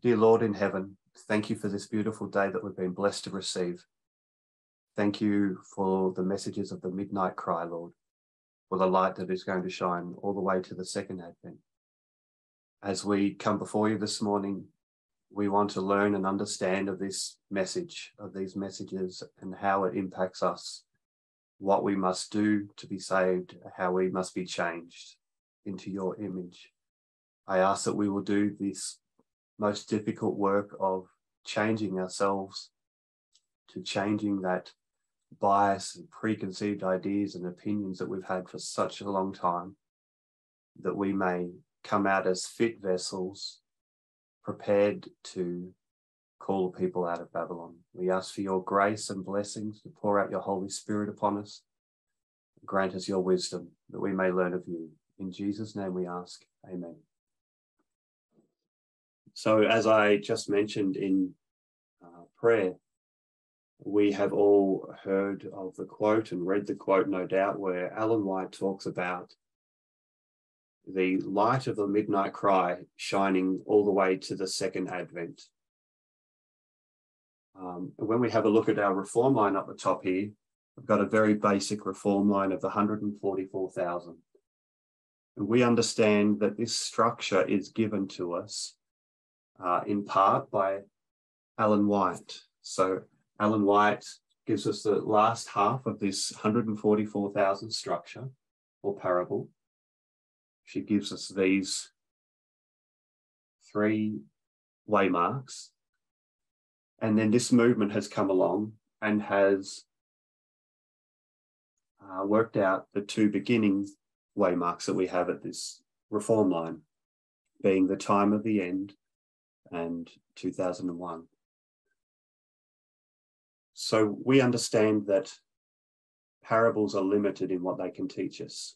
Dear Lord in heaven, thank you for this beautiful day that we've been blessed to receive. Thank you for the messages of the midnight cry, Lord, for the light that is going to shine all the way to the second advent. As we come before you this morning, we want to learn and understand of this message, of these messages, and how it impacts us, what we must do to be saved, how we must be changed into your image. I ask that we will do this most difficult work of changing ourselves to changing that bias and preconceived ideas and opinions that we've had for such a long time, that we may come out as fit vessels, prepared to call people out of Babylon. We ask for your grace and blessings to pour out your Holy Spirit upon us. Grant us your wisdom that we may learn of you. In Jesus' name we ask, amen. So as I just mentioned in prayer, we have all heard of the quote and read the quote, no doubt, where Ellen White talks about the light of the midnight cry shining all the way to the second advent. When we have a look at our reform line up the top here, I've got a very basic reform line of the 144,000. And we understand that this structure is given to us in part by Ellen White. So Ellen White gives us the last half of this 144,000 structure or parable. She gives us these 3 waymarks. And then this movement has come along and has worked out the 2 beginning waymarks that we have at this reform line, being the time of the end and 2001. So we understand that parables are limited in what they can teach us.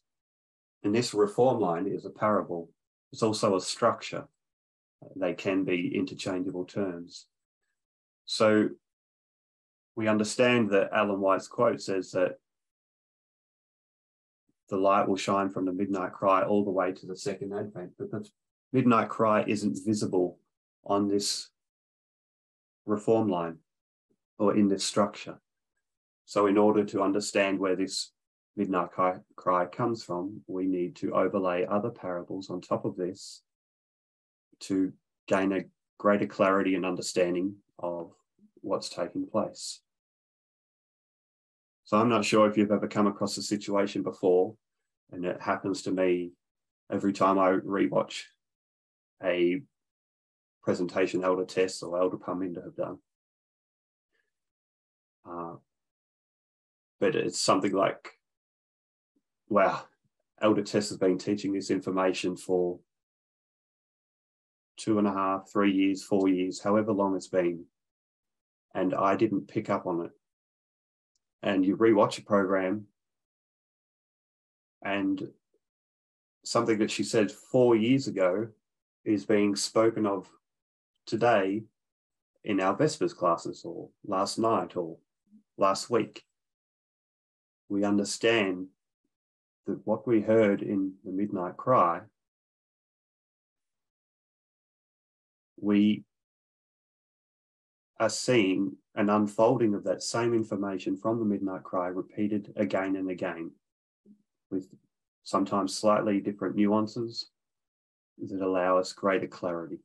And this reform line is a parable. It's also a structure. They can be interchangeable terms. So we understand that Ellen White's quote says that the light will shine from the midnight cry all the way to the second advent, but the midnight cry isn't visible on this reform line or in this structure. So in order to understand where this midnight cry comes from, we need to overlay other parables on top of this to gain a greater clarity and understanding of what's taking place. So I'm not sure if you've ever come across a situation before, and it happens to me every time I rewatch a presentation Elder Tess or Elder Parminder have done. But it's something like, wow, Elder Tess has been teaching this information for 2.5, 3 years, 4 years, however long it's been, and I didn't pick up on it. And you rewatch a program and something that she said 4 years ago is being spoken of today in our Vespers classes, or last night, or last week. We understand that what we heard in the midnight cry, we are seeing an unfolding of that same information from the midnight cry repeated again and again, with sometimes slightly different nuances that allow us greater clarity.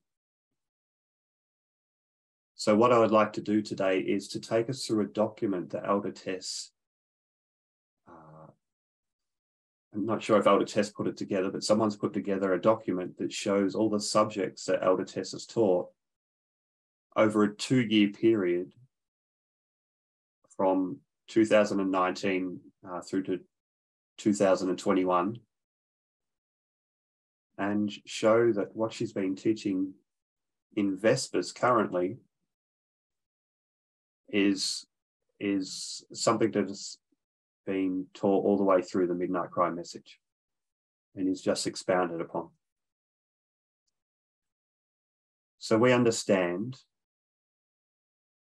So what I would like to do today is to take us through a document that Elder Tess, I'm not sure if Elder Tess put it together, but someone's put together a document that shows all the subjects that Elder Tess has taught over a 2-year period from 2019 through to 2021, and show that what she's been teaching in Vespers currently is something that has been taught all the way through the Midnight Cry message and is just expounded upon. So we understand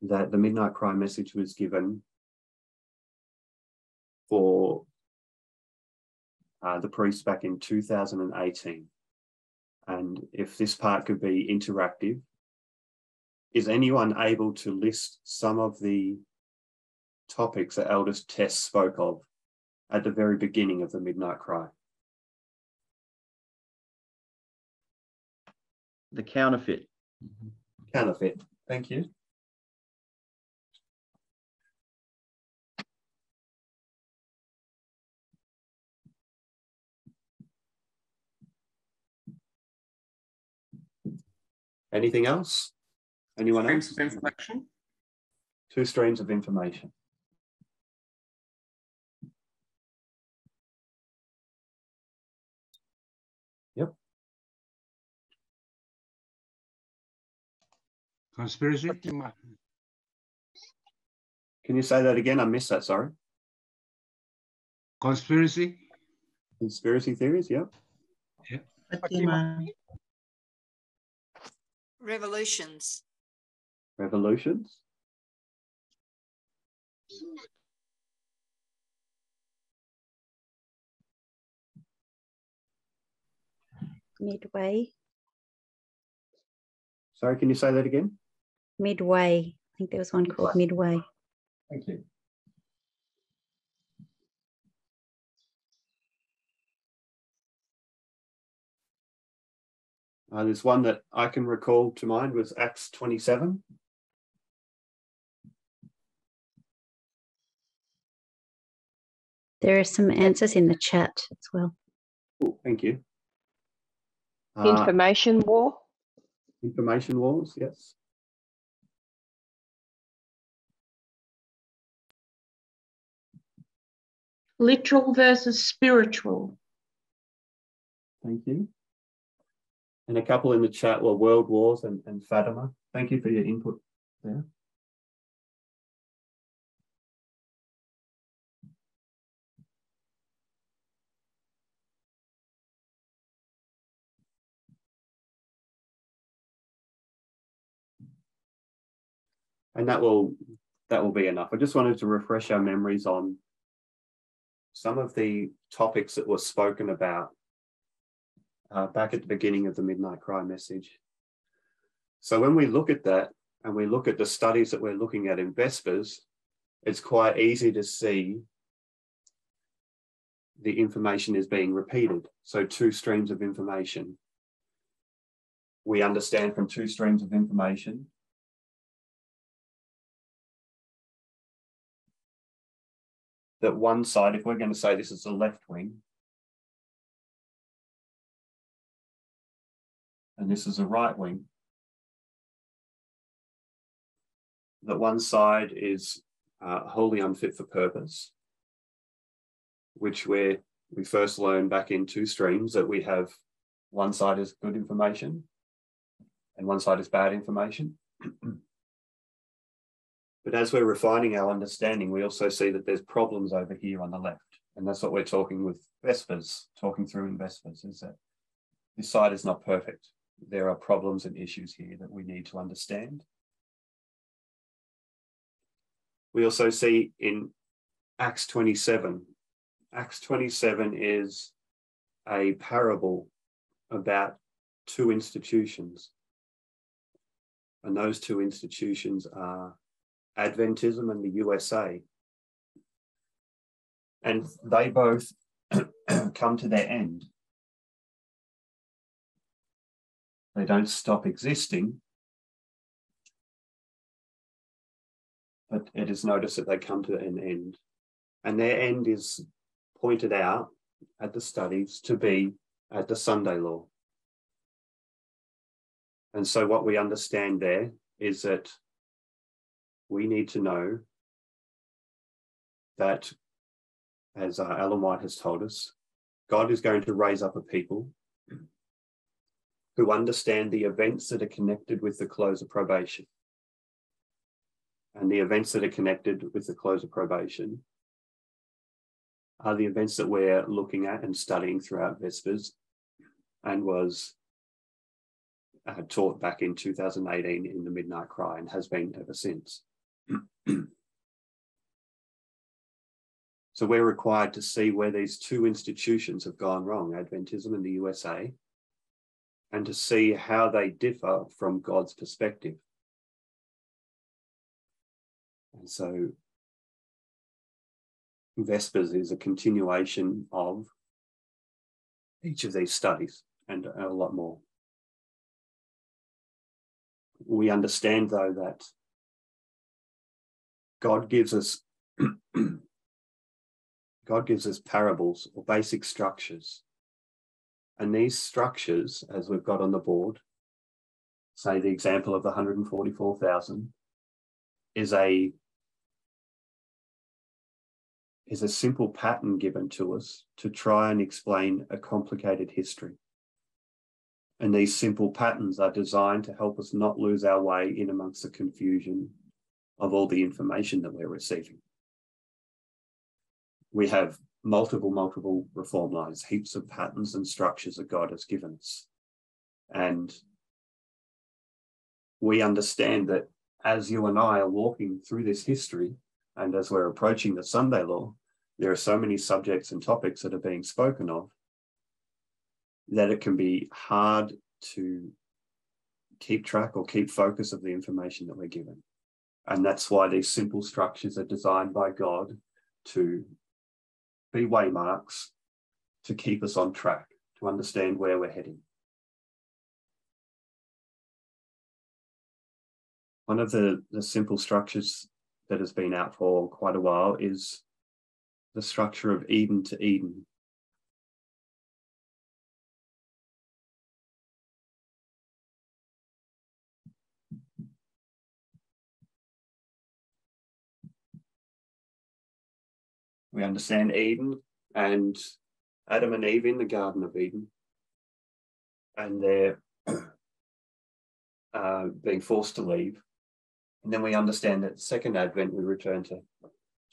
that the Midnight Cry message was given for the priest back in 2018. And if this part could be interactive, is anyone able to list some of the topics that Elders Tess spoke of at the very beginning of the Midnight Cry? The counterfeit. Counterfeit. Thank you. Anything else? Anyone else? Streams of information. 2 streams of information. Yep. Conspiracy. Can you say that again? I missed that, sorry. Conspiracy. Conspiracy theories, yep. Yeah. Revolutions. Revolutions. Midway. Sorry, can you say that again? Midway. I think there was one called Midway. Thank you. There's one that I can recall to mind was Acts 27. There are some answers in the chat as well. Oh, thank you. Information war. Information wars, yes. Literal versus spiritual. Thank you. And a couple in the chat were World Wars and Fatima. Thank you for your input there. And that will be enough. I just wanted to refresh our memories on some of the topics that were spoken about back at the beginning of the Midnight Cry message. So when we look at that and we look at the studies that we're looking at in Vespers, it's quite easy to see the information is being repeated. So 2 streams of information. We understand from 2 streams of information that one side, if we're going to say this is the left wing, and this is the right wing, that one side is wholly unfit for purpose, which we first learned back in 2 streams that we have one side is good information and one side is bad information. But as we're refining our understanding, we also see that there's problems over here on the left. And that's what we're talking with Vespers, talking through in Vespers, is that this side is not perfect. There are problems and issues here that we need to understand. We also see in Acts 27. Acts 27 is a parable about 2 institutions. And those 2 institutions are Adventism and the USA. And they both come to their end. They don't stop existing, but it is noticed that they come to an end. And their end is pointed out at the studies to be at the Sunday law. And so what we understand there is that we need to know that, as Ellen White has told us, God is going to raise up a people who understand the events that are connected with the close of probation. And the events that are connected with the close of probation are the events that we're looking at and studying throughout Vespers and was taught back in 2018 in the Midnight Cry and has been ever since. So we're required to see where these 2 institutions have gone wrong, Adventism and the USA, and to see how they differ from God's perspective. And so Vespers is a continuation of each of these studies and a lot more. We understand, though, that God gives us parables or basic structures. And these structures, as we've got on the board, say the example of the 144,000, is a simple pattern given to us to try and explain a complicated history. And these simple patterns are designed to help us not lose our way in amongst the confusion of all the information that we're receiving. We have multiple reform lines, heaps of patterns and structures that God has given us. And we understand that as you and I are walking through this history, and as we're approaching the Sunday law, there are so many subjects and topics that are being spoken of that it can be hard to keep track or keep focus of the information that we're given. And that's why these simple structures are designed by God to be waymarks to keep us on track, to understand where we're heading. One of the simple structures that has been out for quite a while is the structure of Eden to Eden. We understand Eden and Adam and Eve in the Garden of Eden, and they're being forced to leave. And then we understand that second Advent, we return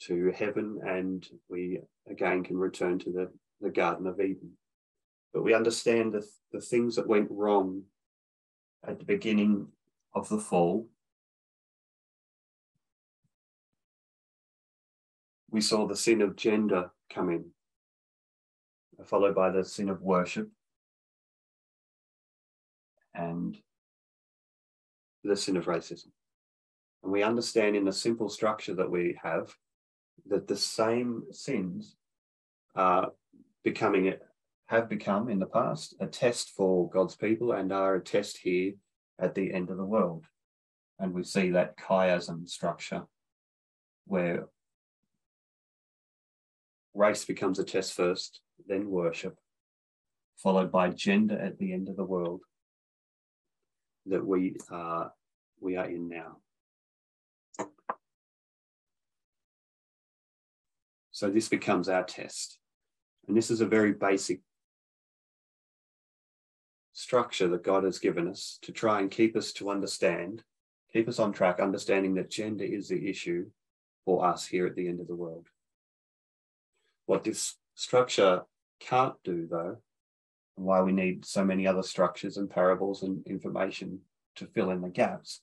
to heaven, and we again can return to the Garden of Eden. But we understand the things that went wrong at the beginning of the fall. We saw the sin of gender come in, followed by the sin of worship and the sin of racism. And we understand in the simple structure that we have that the same sins have become in the past a test for God's people and are a test here at the end of the world. And we see that chiasm structure where race becomes a test first, then worship, followed by gender at the end of the world that we are in now. So this becomes our test. And this is a very basic structure that God has given us to try and keep us on track, understanding that gender is the issue for us here at the end of the world. What this structure can't do, though, and why we need so many other structures and parables and information to fill in the gaps,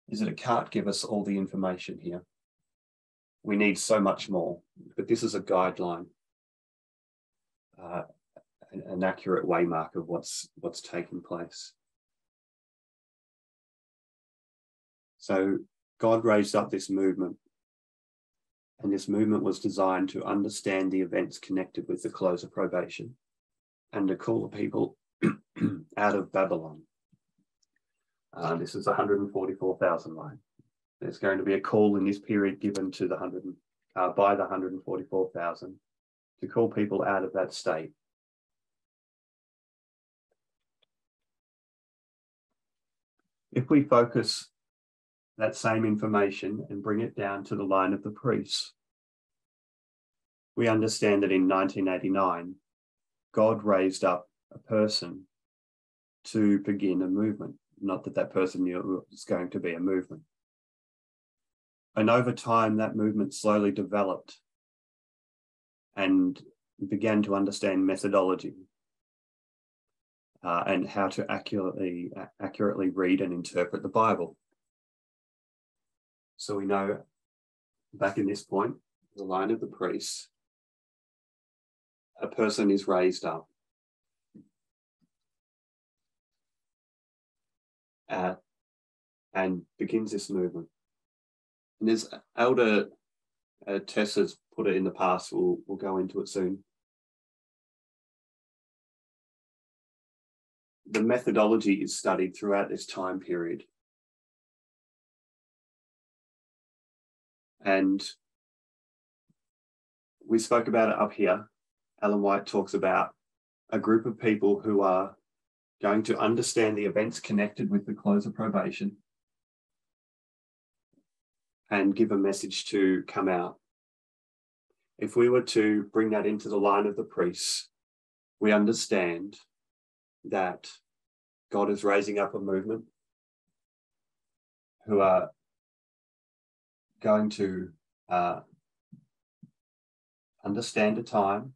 is that it can't give us all the information here. We need so much more, but this is a guideline, an accurate waymark of what's taking place. So God raised up this movement, and this movement was designed to understand the events connected with the close of probation and to call the people out of Babylon. This is the 144,000 line. There's going to be a call in this period given to by the 144,000 to call people out of that state. If we focus that same information and bring it down to the line of the priests, we understand that in 1989, God raised up a person to begin a movement. Not that person knew it was going to be a movement. And over time, that movement slowly developed and began to understand methodology and how to accurately read and interpret the Bible. So we know back in this point, the line of the priests, a person is raised up and begins this movement. And as Elder Tess has put it in the past, we'll go into it soon. The methodology is studied throughout this time period. And we spoke about it up here. Ellen White talks about a group of people who are going to understand the events connected with the close of probation and give a message to come out. If we were to bring that into the line of the priests, we understand that God is raising up a movement who are going to understand a time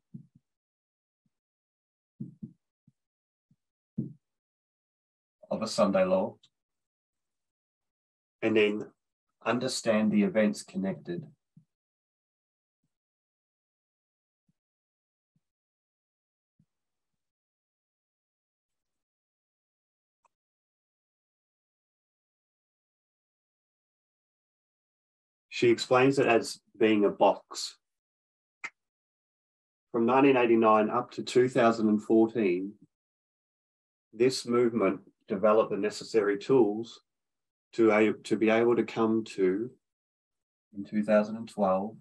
of a Sunday law, and then understand the events connected. She explains it as being a box. From 1989 up to 2014, this movement developed the necessary tools to be able to come to, in 2012,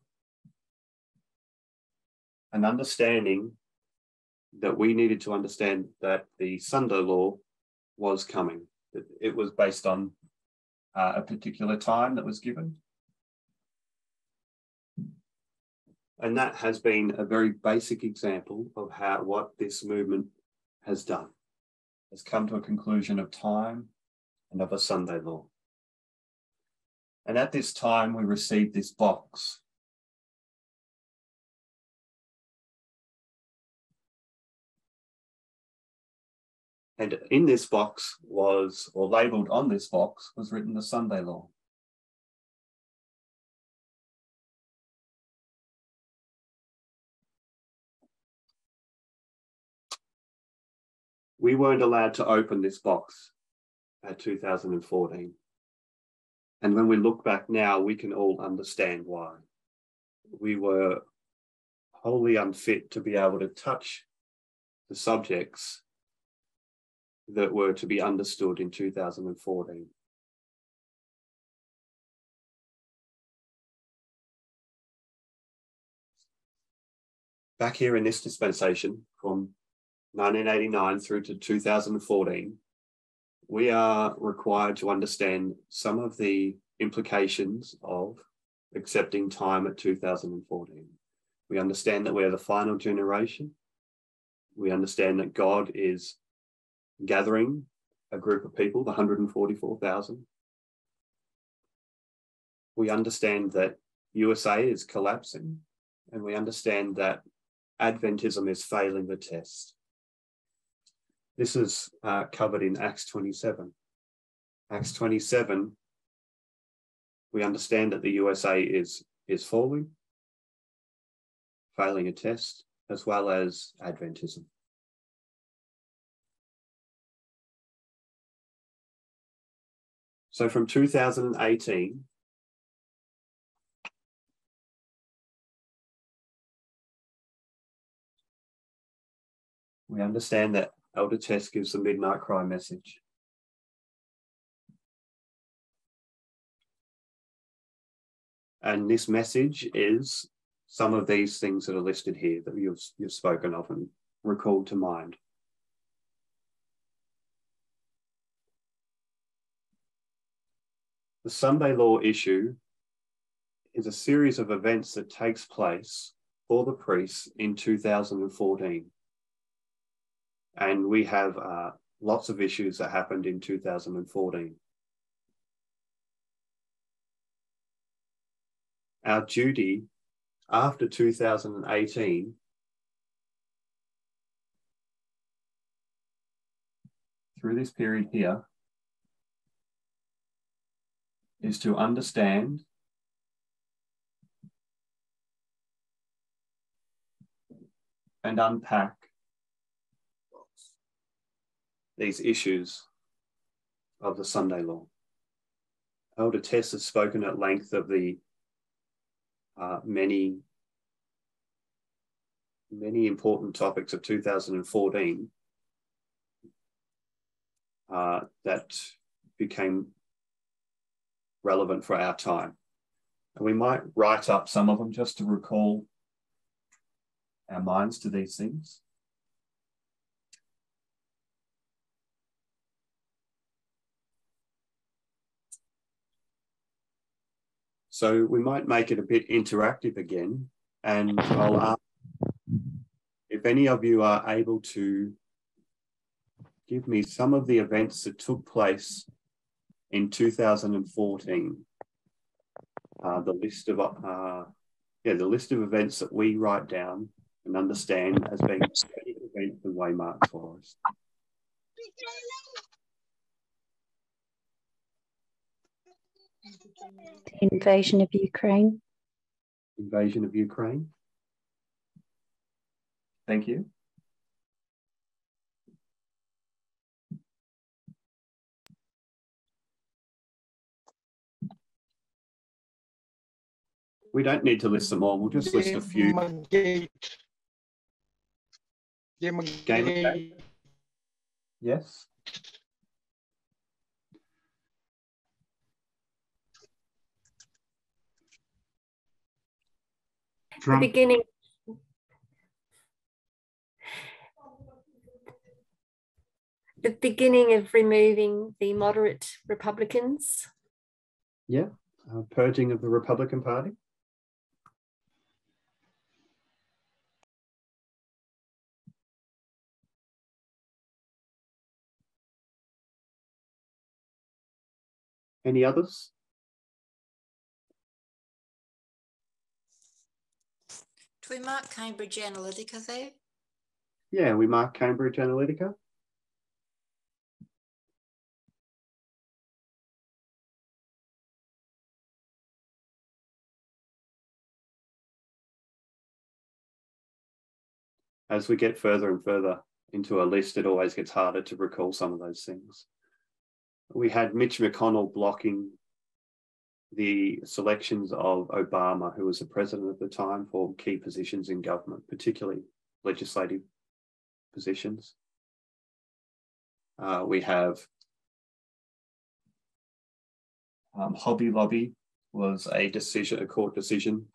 an understanding that we needed to understand that the Sunday law was coming, that it was based on a particular time that was given. And that has been a very basic example of what this movement has done. Has come to a conclusion of time and of a Sunday law. And at this time, we received this box. And in this box was, or labelled on this box, was written the Sunday law. We weren't allowed to open this box at 2014. And when we look back now, we can all understand why. We were wholly unfit to be able to touch the subjects that were to be understood in 2014. Back here in this dispensation, from 1989 through to 2014, we are required to understand some of the implications of accepting time at 2014. We understand that we are the final generation. We understand that God is gathering a group of people, the 144,000. We understand that USA is collapsing, and we understand that Adventism is failing the test. This is covered in Acts 27. Acts 27, we understand that the USA is falling, failing a test, as well as Adventism. So from 2018, we understand that Elder Tess gives the midnight cry message. And this message is some of these things that are listed here that you've spoken of and recalled to mind. The Sunday law issue is a series of events that takes place for the priests in 2014. And we have lots of issues that happened in 2014. Our duty after 2018 through this period here is to understand and unpack these issues of the Sunday law. Elder Tess has spoken at length of the many important topics of 2014 that became relevant for our time. And we might write up some of them just to recall our minds to these things. So we might make it a bit interactive again, and I'll ask if any of you are able to give me some of the events that took place in 2014. The list of events that we write down and understand as being events and waymarks for us. The invasion of Ukraine. Invasion of Ukraine. Thank you. We don't need to list them all. We'll just list a few. Gamergate. Yes. Trump. The beginning of removing the moderate Republicans. Yeah, purging of the Republican Party. Any others? Do we mark Cambridge Analytica there? Yeah, we mark Cambridge Analytica. As we get further and further into a list, it always gets harder to recall some of those things. We had Mitch McConnell blocking the selections of Obama, who was the president at the time, for key positions in government, particularly legislative positions. We have Hobby Lobby was a court decision,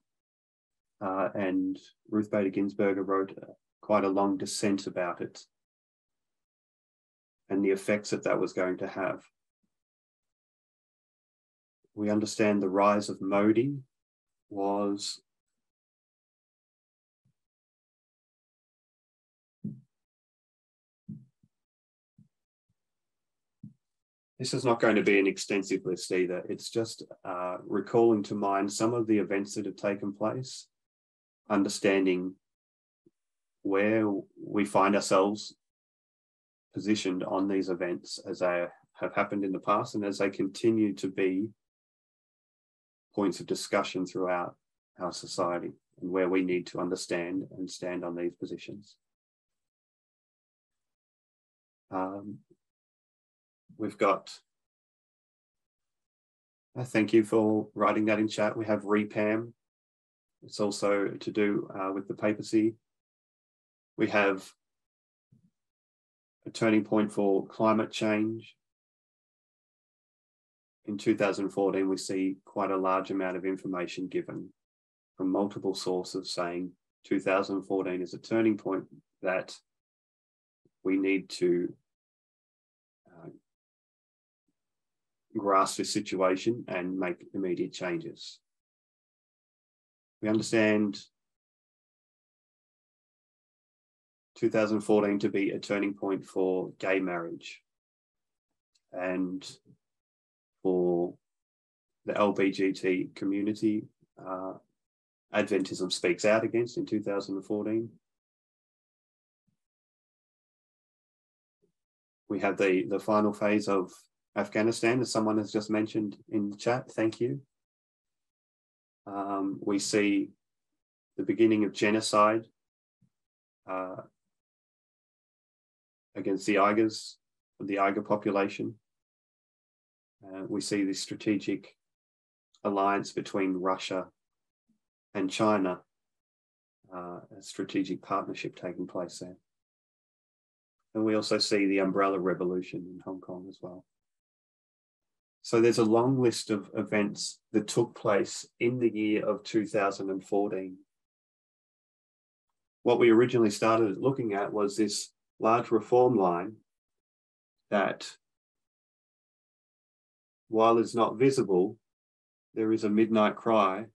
and Ruth Bader Ginsburg wrote quite a long dissent about it and the effects that was going to have. We understand the rise of Modi was this is not going to be an extensive list either. It's just recalling to mind some of the events that have taken place, understanding where we find ourselves positioned on these events as they have happened in the past and as they continue to be points of discussion throughout our society and where we need to understand and stand on these positions. We've got, thank you for writing that in chat. We have REPAM. It's also to do with the papacy. We have a turning point for climate change. In 2014, we see quite a large amount of information given from multiple sources saying 2014 is a turning point that we need to grasp this situation and make immediate changes. We understand 2014 to be a turning point for gay marriage and for the LBGT community. Adventism speaks out against in 2014. We have the final phase of Afghanistan, as someone has just mentioned in the chat. Thank you. We see the beginning of genocide against the Uyghurs, the Uyghur population. We see the strategic alliance between Russia and China, a strategic partnership taking place there. And we also see the umbrella revolution in Hong Kong as well. So there's a long list of events that took place in the year of 2014. What we originally started looking at was this large reform line that, while it's not visible, there is a midnight cry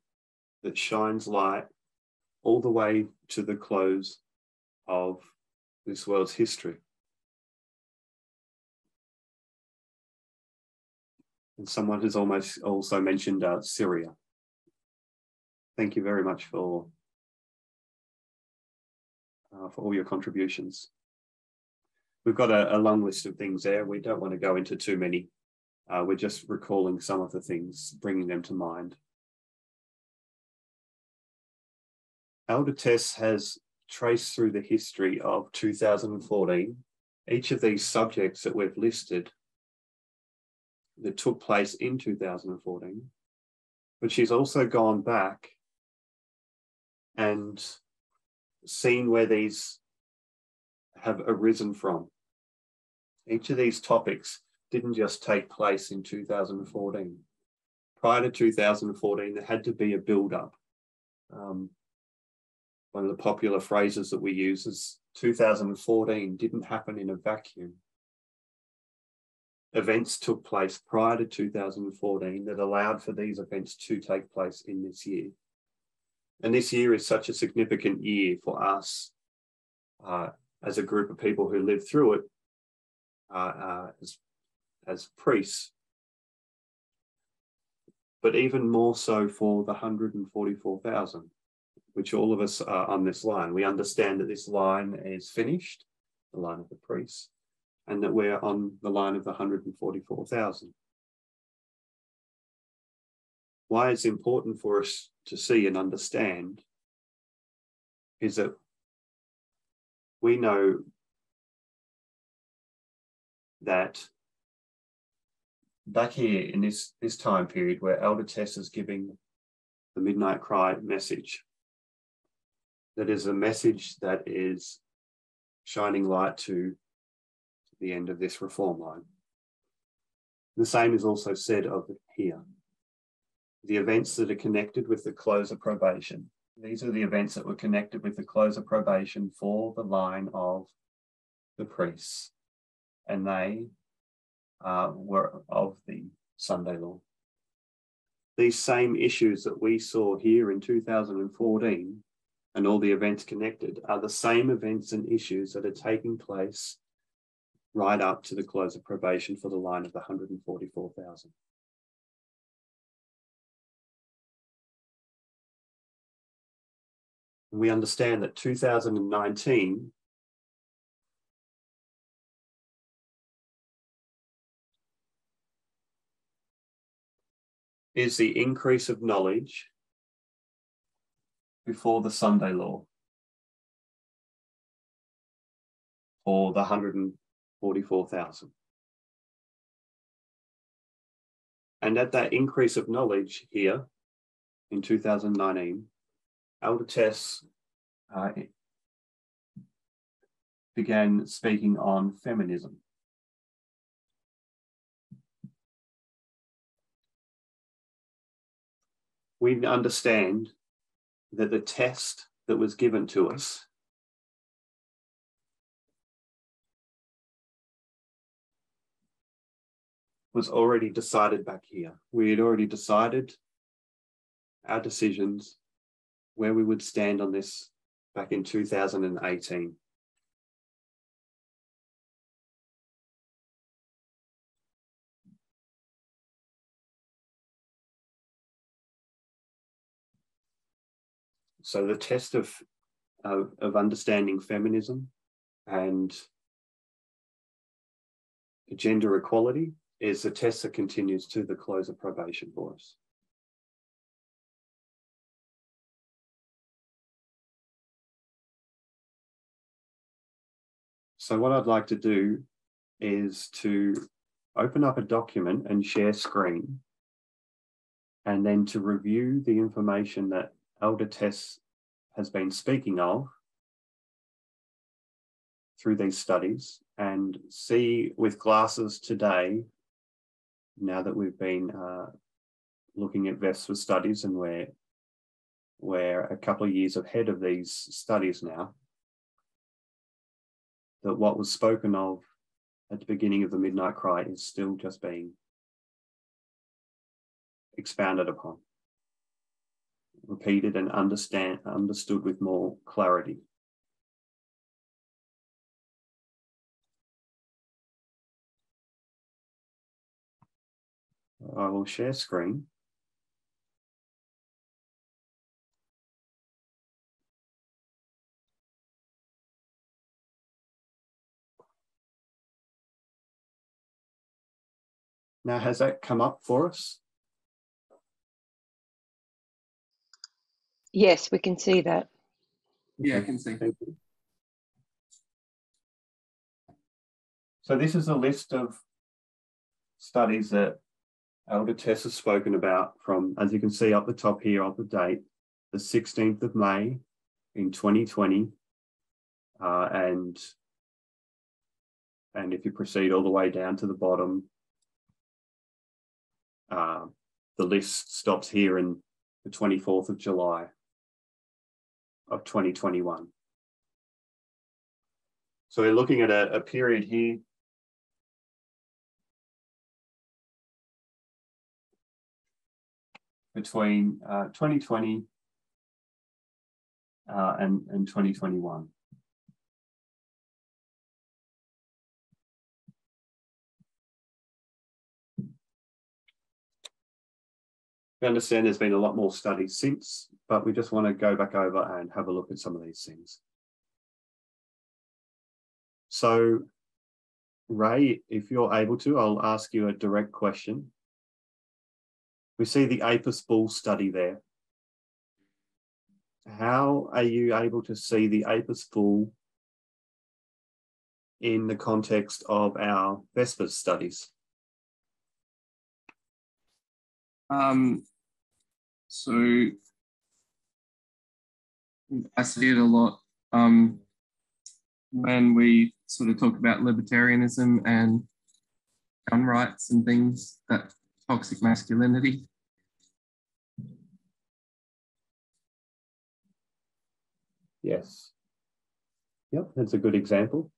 that shines light all the way to the close of this world's history. And someone has almost also mentioned Syria. Thank you very much for all your contributions. We've got a long list of things there. We don't want to go into too many. We're just recalling some of the things, bringing them to mind. Elder Tess has traced through the history of 2014, each of these subjects that we've listed that took place in 2014, but she's also gone back and seen where these have arisen from. Each of these topics didn't just take place in 2014. Prior to 2014, there had to be a build-up. One of the popular phrases that we use is 2014 didn't happen in a vacuum. Events took place prior to 2014 that allowed for these events to take place in this year. And this year is such a significant year for us as a group of people who lived through it as priests, but even more so for the 144,000, which all of us are on this line. We understand that this line is finished, the line of the priests, and that we're on the line of the 144,000. Why it's important for us to see and understand is that we know that back here in this time period where Elder Tess is giving the Midnight Cry message, that is a message that is shining light to the end of this reform line. The same is also said of here. The events that are connected with the close of probation. These are the events that were connected with the close of probation for the line of the priests. And they were of the Sunday law. These same issues that we saw here in 2014 and all the events connected are the same events and issues that are taking place right up to the close of probation for the line of the 144,000. We understand that 2019 is the increase of knowledge before the Sunday law for the 144,000. And at that increase of knowledge here in 2019, Elder Tess began speaking on feminism. We understand that the test that was given to us was already decided back here. We had already decided our decisions, where we would stand on this back in 2018. So the test of understanding feminism and gender equality is the test that continues to the close of probation for us. So what I'd like to do is to open up a document and share screen, and then to review the information that Elder Tess has been speaking of through these studies, and see with glasses today, now that we've been looking at VESPA studies, and we're a couple of years ahead of these studies now, that what was spoken of at the beginning of the Midnight Cry is still just being expounded upon, repeated and understood with more clarity. I will share screen. Now, has that come up for us? Yes, we can see that. Yeah, I can see. Thank you. So this is a list of studies that Elder Tess has spoken about from, as you can see up the top here of the date, the 16th of May in 2020. And if you proceed all the way down to the bottom, the list stops here in the 24th of July of 2021. So we're looking at a period here between 2020 and 2021. We understand there's been a lot more studies since, but we just want to go back over and have a look at some of these things. So, Ray, if you're able to, I'll ask you a direct question. We see the APIS bull study there. How are you able to see the APIS bull in the context of our Vespers studies? So I see it a lot when we sort of talk about libertarianism and gun rights and things, that toxic masculinity. Yes. Yep, that's a good example.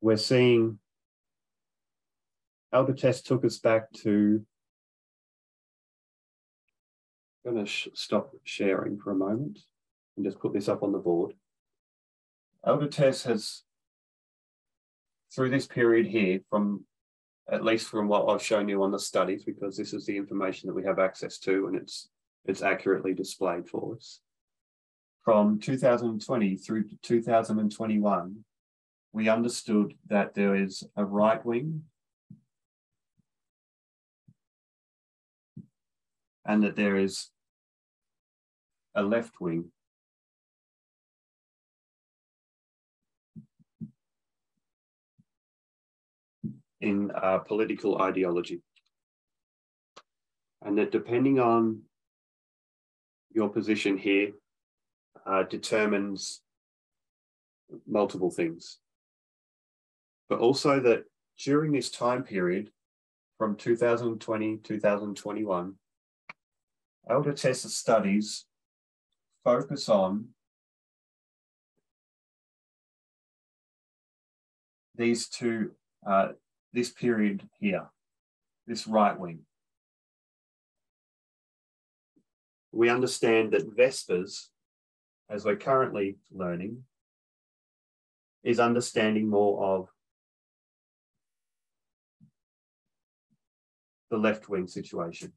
We're seeing Elder Tess took us back to, I'm going to stop sharing for a moment and just put this up on the board. Elder Tess has, through this period here, from at least from what I've shown you on the studies, because this is the information that we have access to and it's accurately displayed for us. From 2020 through to 2021, we understood that there is a right wing and that there is a left wing. In political ideology. And that depending on your position here determines multiple things. But also that during this time period from 2020, 2021, Elder Tess's studies focus on these two, this period here, this right wing. We understand that Vespers, as we're currently learning, is understanding more of the left wing situation.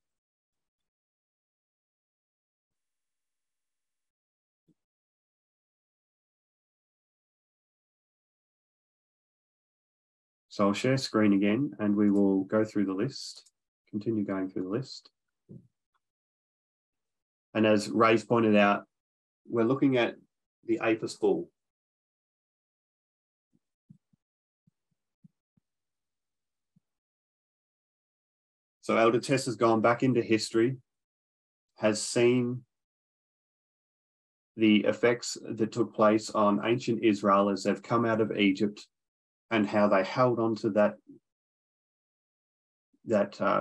So I'll share screen again and we will go through the list, continue going through the list. And as Ray's pointed out, we're looking at the APIS bull. So Elder Tess has gone back into history, has seen the effects that took place on ancient Israel as they've come out of Egypt and how they held on to that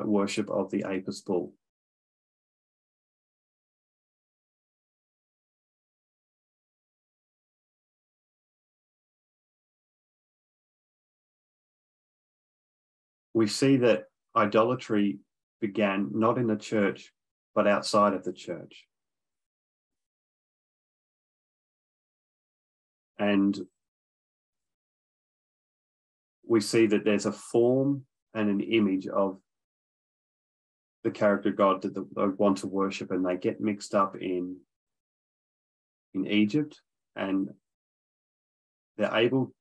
worship of the Apis bull. We see that idolatry began not in the church, but outside of the church. And we see that there's a form and an image of the character of God that they want to worship, and they get mixed up in Egypt, and they're able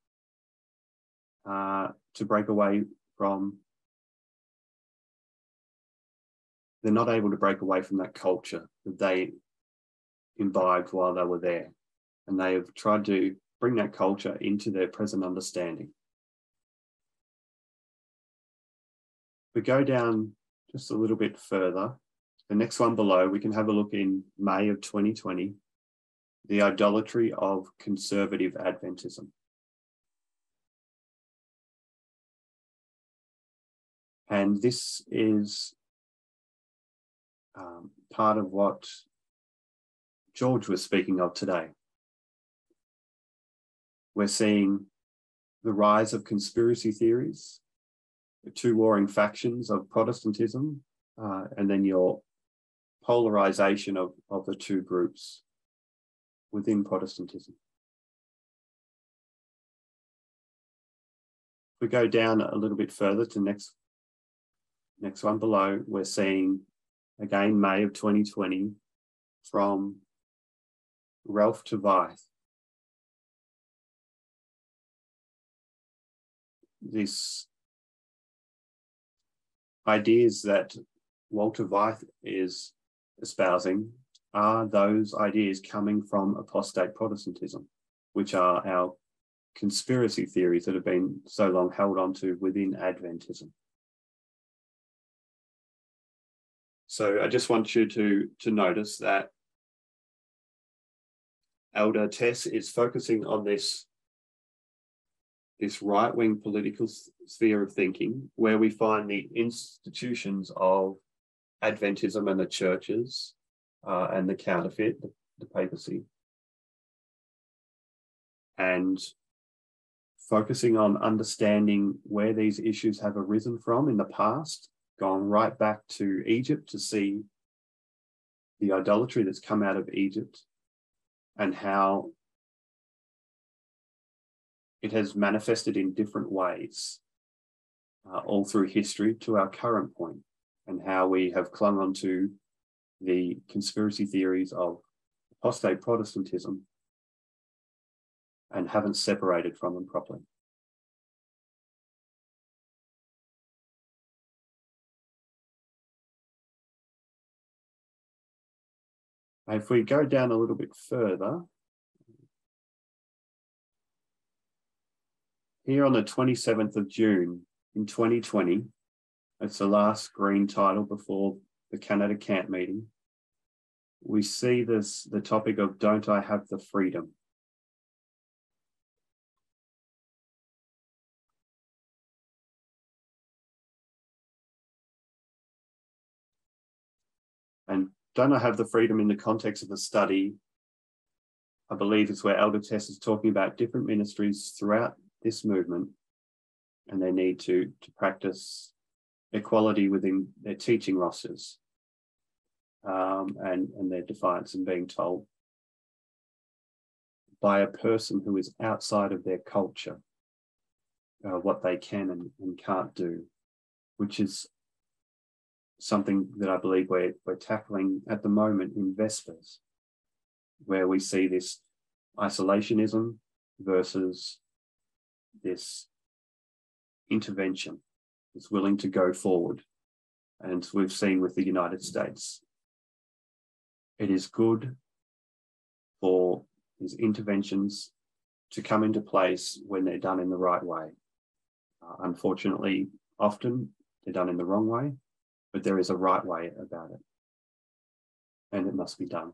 to break away from, they're not able to break away from that culture that they imbibed while they were there. And they have tried to bring that culture into their present understanding. We go down just a little bit further. The next one below, we can have a look in May of 2020, the idolatry of conservative Adventism. And this is part of what George was speaking of today. We're seeing the rise of conspiracy theories, the two warring factions of Protestantism, and then your polarization of the two groups within Protestantism. If we go down a little bit further to next one below, we're seeing, again, May of 2020, from Ralph Tavaith. This ideas that Walter Veith is espousing are those ideas coming from apostate Protestantism, which are our conspiracy theories that have been so long held onto within Adventism. So I just want you to notice that Elder Tess is focusing on this right-wing political sphere of thinking, where we find the institutions of Adventism and the churches and the counterfeit, the papacy, and focusing on understanding where these issues have arisen from in the past, gone right back to Egypt to see the idolatry that's come out of Egypt and how it has manifested in different ways all through history to our current point, and how we have clung onto the conspiracy theories of apostate Protestantism and haven't separated from them properly. If we go down a little bit further, here on the 27th of June in 2020, it's the last green title before the Canada camp meeting, we see the topic of "Don't I Have the Freedom?" And "Don't I Have the Freedom" in the context of the study, I believe it's where Elder Tess is talking about different ministries throughout this movement and their need to practice equality within their teaching rosters, and their defiance and being told by a person who is outside of their culture what they can and can't do, which is something that I believe we're tackling at the moment in Vespers, where we see this isolationism versus this intervention that's willing to go forward. And we've seen with the United States, it is good for these interventions to come into place when they're done in the right way. Unfortunately, often they're done in the wrong way, but there is a right way about it, and it must be done.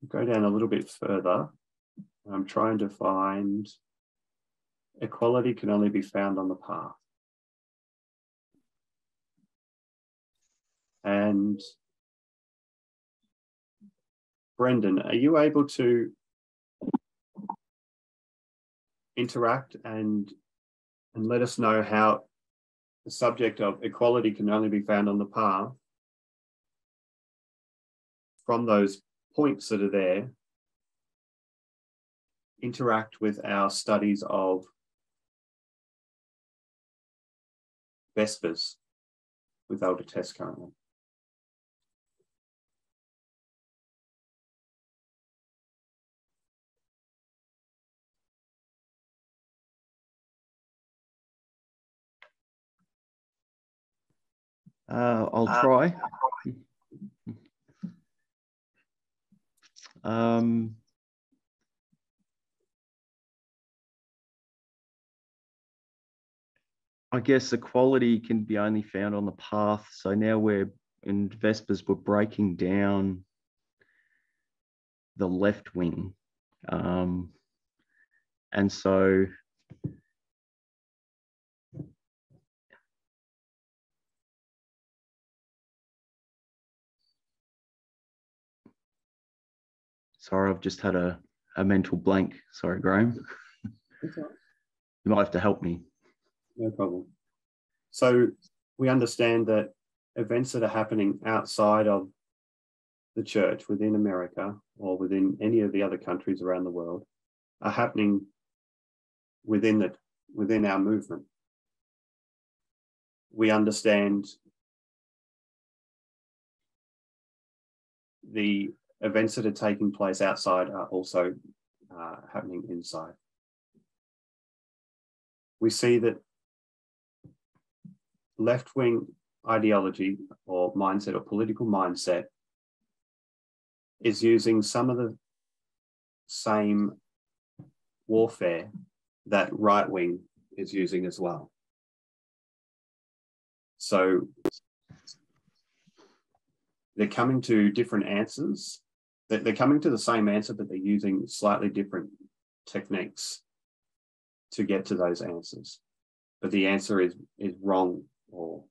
Go down a little bit further. I'm trying to find equality can only be found on the path. And Brendan, are you able to interact and let us know how the subject of equality can only be found on the path, from those points that are there, interact with our studies of Vespers with Elder Tess currently? I'll try. I guess equality can be only found on the path. So now we're in Vespers, we're breaking down the left wing. And so sorry, I've just had a mental blank. Sorry, Graeme. That's all right. You might have to help me. No problem. So we understand that events that are happening outside of the church within America or within any of the other countries around the world are happening within our movement. We understand the events that are taking place outside are also happening inside. We see that left-wing ideology or mindset or political mindset is using some of the same warfare that right-wing is using as well. So they're coming to different answers. They're coming to the same answer, but they're using slightly different techniques to get to those answers. But the answer is wrong or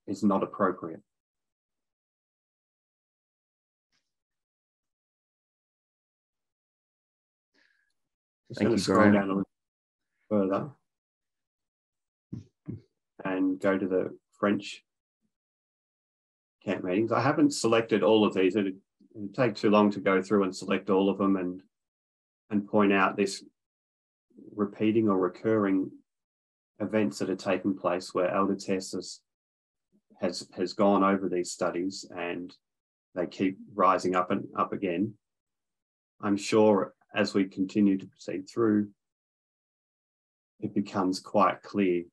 is not appropriate. Just going to scroll down a little further and go to the French camp meetings. I haven't selected all of these. It'd take too long to go through and select all of them and point out this repeating or recurring events that are taking place where Elder Tess has gone over these studies and they keep rising up and up again. I'm sure as we continue to proceed through, it becomes quite clear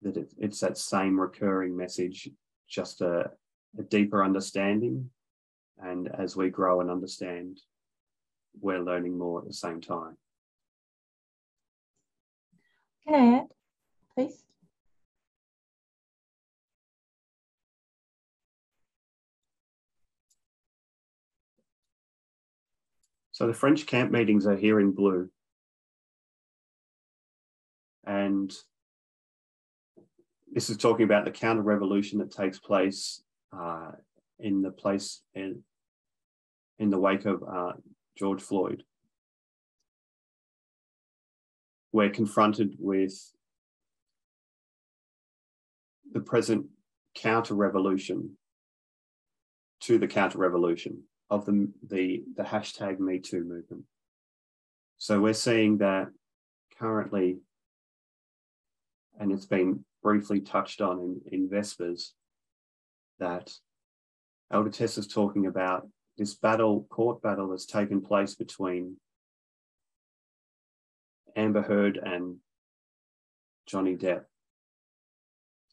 that it's that same recurring message, just a deeper understanding. And as we grow and understand, we're learning more at the same time. Can I add, please? So the French camp meetings are here in blue. And this is talking about the counter-revolution that takes place in the wake of George Floyd. We're confronted with the present counter-revolution to the counter-revolution of the hashtag #MeToo movement. So we're seeing that currently, and it's been briefly touched on in Vespers, that Elder Tess is talking about this court battle that's taken place between Amber Heard and Johnny Depp,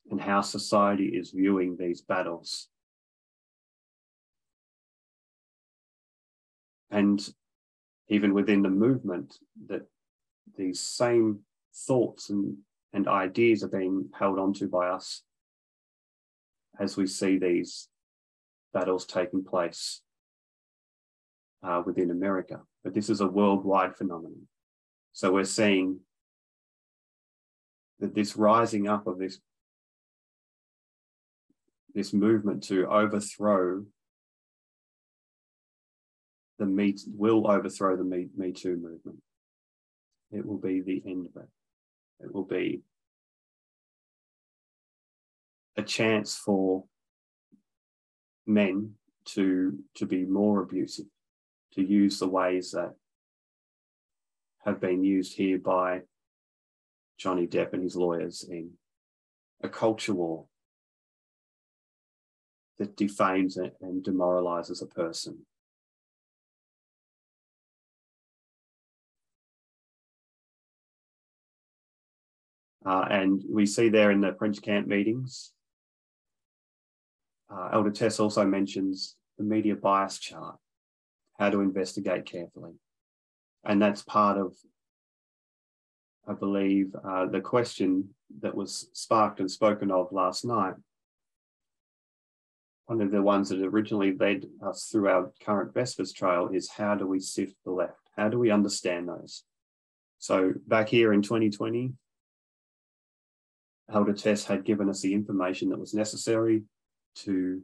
and how society is viewing these battles. And even within the movement, that these same thoughts and ideas are being held onto by us as we see these battles taking place within America. But this is a worldwide phenomenon. So we're seeing that this rising up of this movement to overthrow will overthrow the Me Too movement. It will be the end of it. It will be a chance for men to be more abusive, to use the ways that have been used here by Johnny Depp and his lawyers in a culture war that defames and demoralizes a person. And we see there in the French camp meetings, Elder Tess also mentions the media bias chart, how to investigate carefully. And that's part of, I believe, the question that was sparked and spoken of last night. One of the ones that originally led us through our current Vespers trail is, how do we sift the left? How do we understand those? So back here in 2020, Elder Tess had given us the information that was necessary to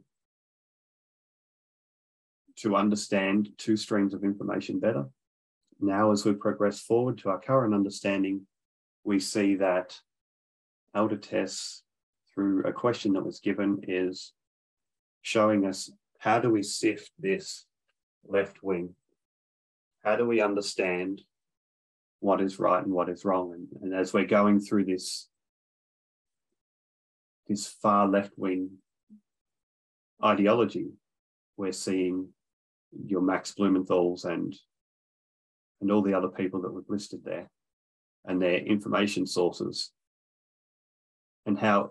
understand two streams of information better. Now, as we progress forward to our current understanding, we see that Elder Tess, through a question that was given, is showing us, how do we sift this left wing? How do we understand what is right and what is wrong? And as we're going through this far left wing ideology, we're seeing your Max Blumenthals and all the other people that we've listed there, and their information sources, and how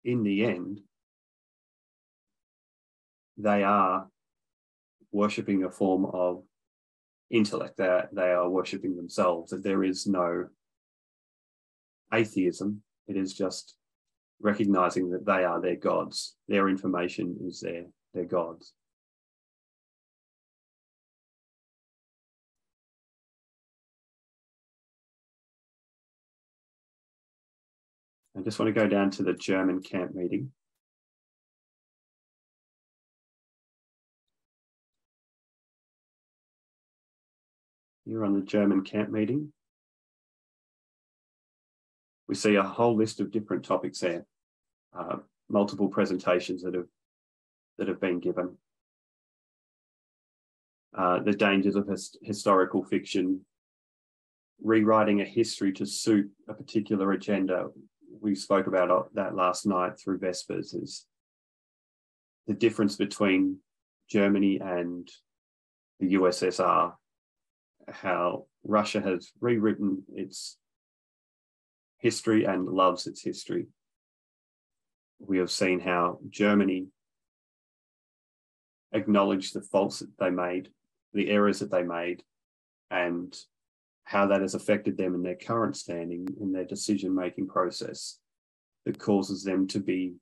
in the end they are worshipping a form of intellect. They are worshipping themselves, that there is no atheism. It is just recognizing that they are their gods. Their information is their gods. I just want to go down to the German camp meeting. Here on the German camp meeting, we see a whole list of different topics there, multiple presentations that have been given. The dangers of historical fiction, rewriting a history to suit a particular agenda. We spoke about that last night through Vespers, is the difference between Germany and the USSR, how Russia has rewritten its history and loves its history. We have seen how Germany acknowledged the faults that they made, the errors that they made, and how that has affected them in their current standing in their decision-making process, that causes them to be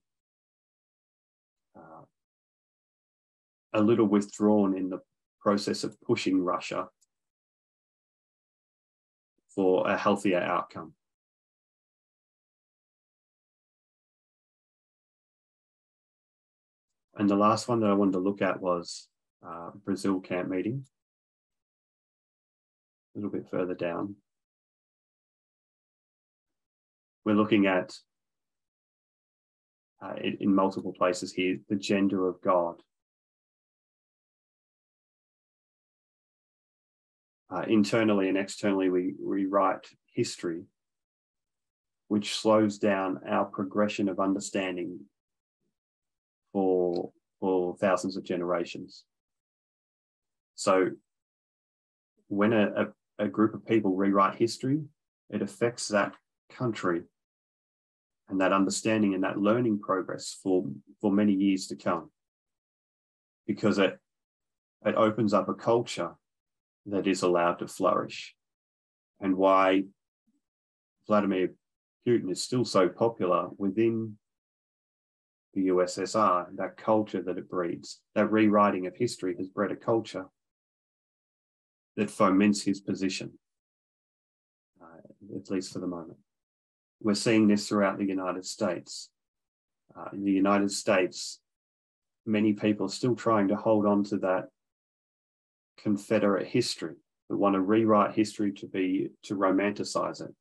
a little withdrawn in the process of pushing Russia for a healthier outcome. And the last one that I wanted to look at was Brazil camp meeting. A little bit further down. We're looking at, in multiple places here, the gender of God. Internally and externally, we rewrite history, which slows down our progression of understanding for thousands of generations. So when a group of people rewrite history, it affects that country and that understanding and that learning progress for many years to come, because it opens up a culture that is allowed to flourish, and why Vladimir Putin is still so popular within the USSR, that culture that it breeds. That rewriting of history has bred a culture that foments his position, at least for the moment. We're seeing this throughout the United States. In the United States, many people are still trying to hold on to that Confederate history, that want to rewrite history to romanticize it,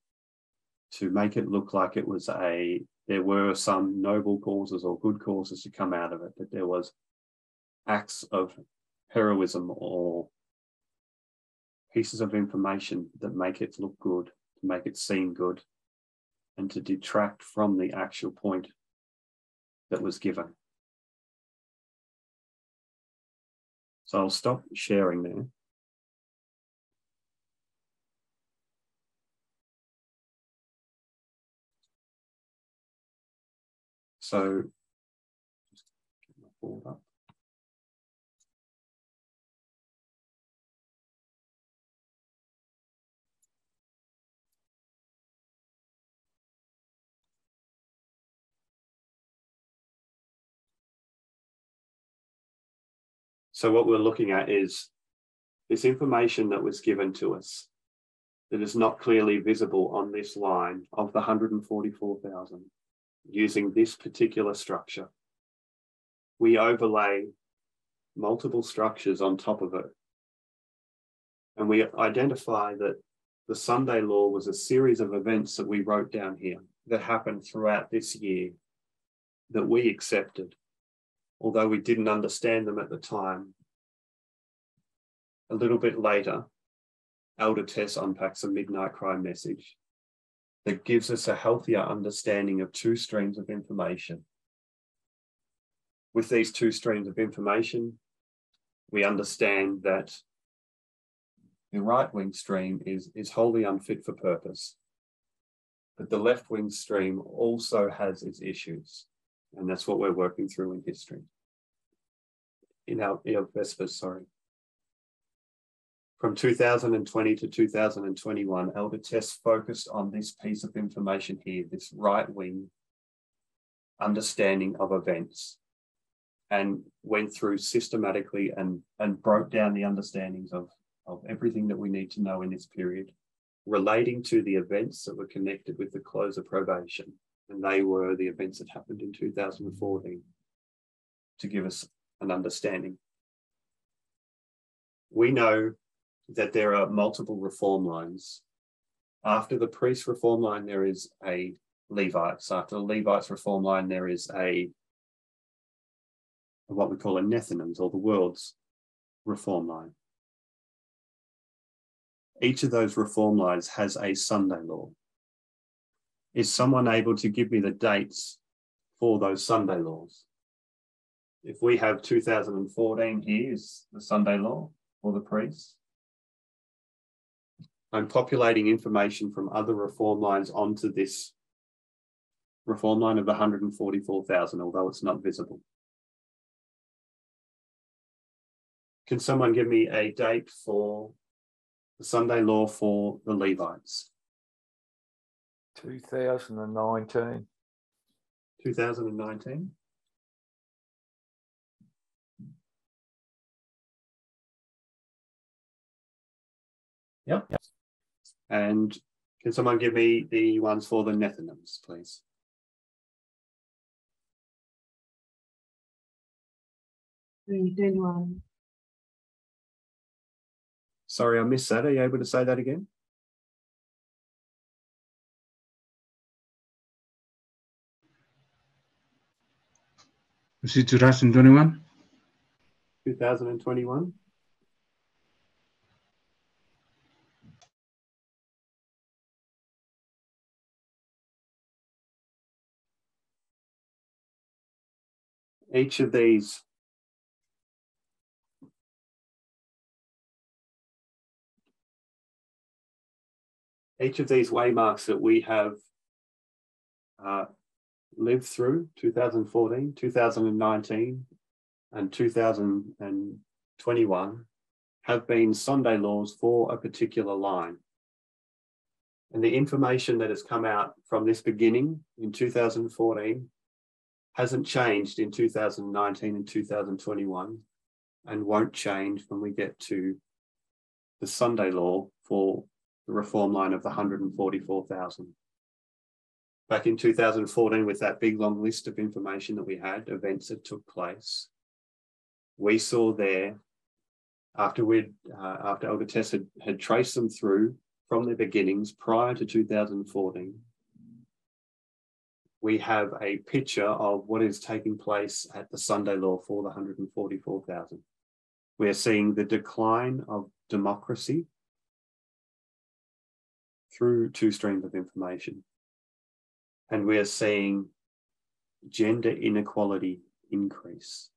to make it look like it was there were some noble causes or good causes to come out of it, that there was acts of heroism or pieces of information that make it look good, to make it seem good, and to detract from the actual point that was given. So I'll stop sharing there. So, just get my board up. So what we're looking at is this information that was given to us that is not clearly visible on this line of the 144,000 using this particular structure. We overlay multiple structures on top of it. And we identify that the Sunday Law was a series of events that we wrote down here that happened throughout this year that we accepted, although we didn't understand them at the time. A little bit later, Elder Tess unpacks a midnight cry message that gives us a healthier understanding of two streams of information. With these two streams of information, we understand that the right-wing stream is wholly unfit for purpose, but the left-wing stream also has its issues, and that's what we're working through in history. In our Vespers, sorry. From 2020 to 2021, Elder Tess focused on this piece of information here, this right-wing understanding of events, and went through systematically and broke down the understandings of everything that we need to know in this period, relating to the events that were connected with the close of probation. And they were the events that happened in 2014 to give us an understanding. We know that there are multiple reform lines. After the priest reform line, there is a Levites. After the Levites reform line, there is what we call a Nethinims, or the world's reform line. Each of those reform lines has a Sunday law. Is someone able to give me the dates for those Sunday laws? If we have 2014 here is the Sunday law for the priests. I'm populating information from other reform lines onto this reform line of 144,000, although it's not visible. Can someone give me a date for the Sunday law for the Levites? 2019. 2019? Yep. And can someone give me the ones for the Nethinims, please? Sorry, I missed that. Are you able to say that again? Was it 2021? 2021? Each of these waymarks that we have lived through, 2014, 2019, and 21 have been Sunday laws for a particular line. And the information that has come out from this beginning in 2014 hasn't changed in 2019 and 2021 and won't change when we get to the Sunday law for the reform line of the 144,000. Back in 2014, with that big long list of information that we had, events that took place, we saw there, after Elder Tess had traced them through from their beginnings prior to 2014, we have a picture of what is taking place at the Sunday law for the 144,000. We're seeing the decline of democracy through two streams of information. And we're seeing gender inequality increase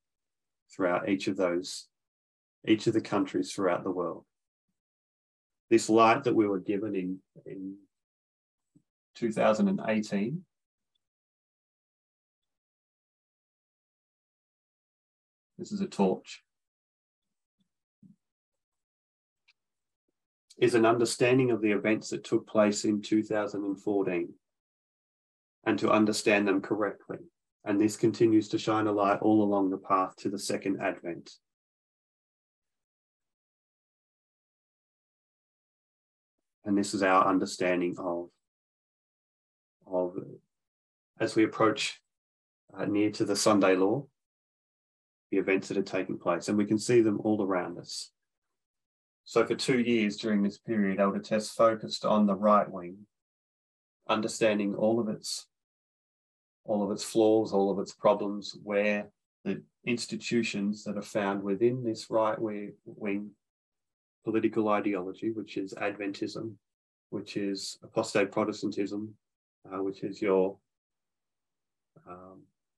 throughout each of the countries throughout the world. This light that we were given in 2018 this is a torch, is an understanding of the events that took place in 2014 and to understand them correctly. And this continues to shine a light all along the path to the second advent. And this is our understanding of as we approach near to the Sunday law, the events that are taking place, and we can see them all around us. So for 2 years during this period, Elder Tess focused on the right wing, understanding all of its flaws, all of its problems, where the institutions that are found within this right wing political ideology, which is Adventism, which is apostate Protestantism, which is your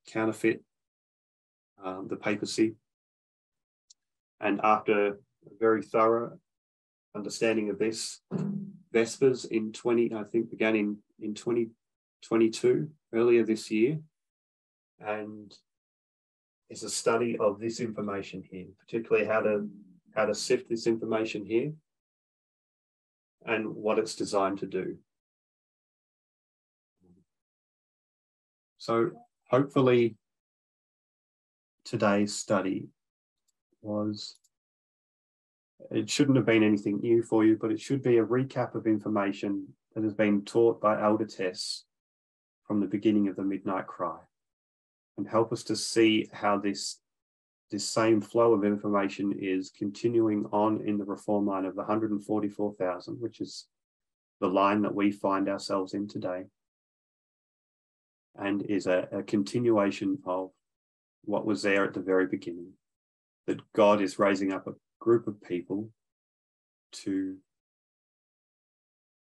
counterfeit, the papacy. And after a very thorough understanding of this, Vespers began in 2022, earlier this year, and it's a study of this information here, particularly how to sift this information here and what it's designed to do. So hopefully today's study it shouldn't have been anything new for you, but it should be a recap of information that has been taught by Elder Tess from the beginning of the Midnight Cry, and help us to see how this same flow of information is continuing on in the reform line of the 144,000, which is the line that we find ourselves in today, and is a continuation of what was there at the very beginning, that God is raising up a group of people to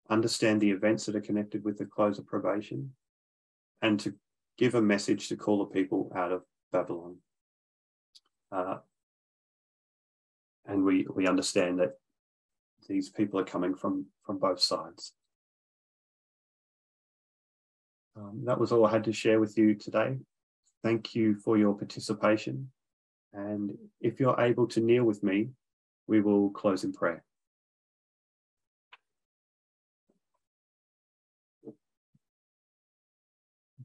understand the events that are connected with the close of probation and to give a message to call the people out of Babylon. And we understand that these people are coming from both sides. That was all I had to share with you today. Thank you for your participation. And if you're able to kneel with me, we will close in prayer.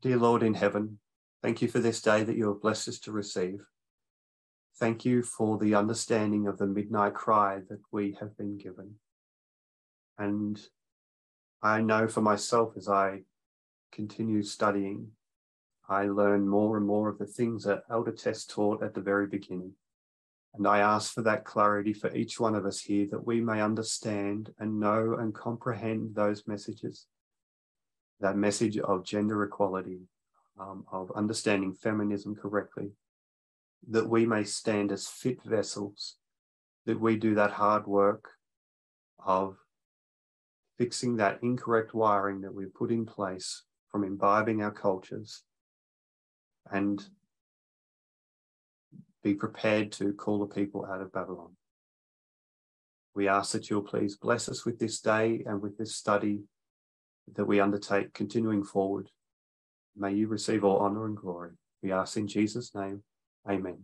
Dear Lord in heaven, thank you for this day that you have blessed us to receive. Thank you for the understanding of the midnight cry that we have been given. And I know for myself, as I continue studying, I learn more and more of the things that Elder Tess taught at the very beginning. And I ask for that clarity for each one of us here, that we may understand and know and comprehend those messages. That message of gender equality, of understanding feminism correctly, that we may stand as fit vessels, that we do that hard work of fixing that incorrect wiring that we've put in place from imbibing our cultures, and be prepared to call the people out of Babylon. We ask that you'll please bless us with this day and with this study that we undertake continuing forward. May you receive all honor and glory. We ask in Jesus' name, amen.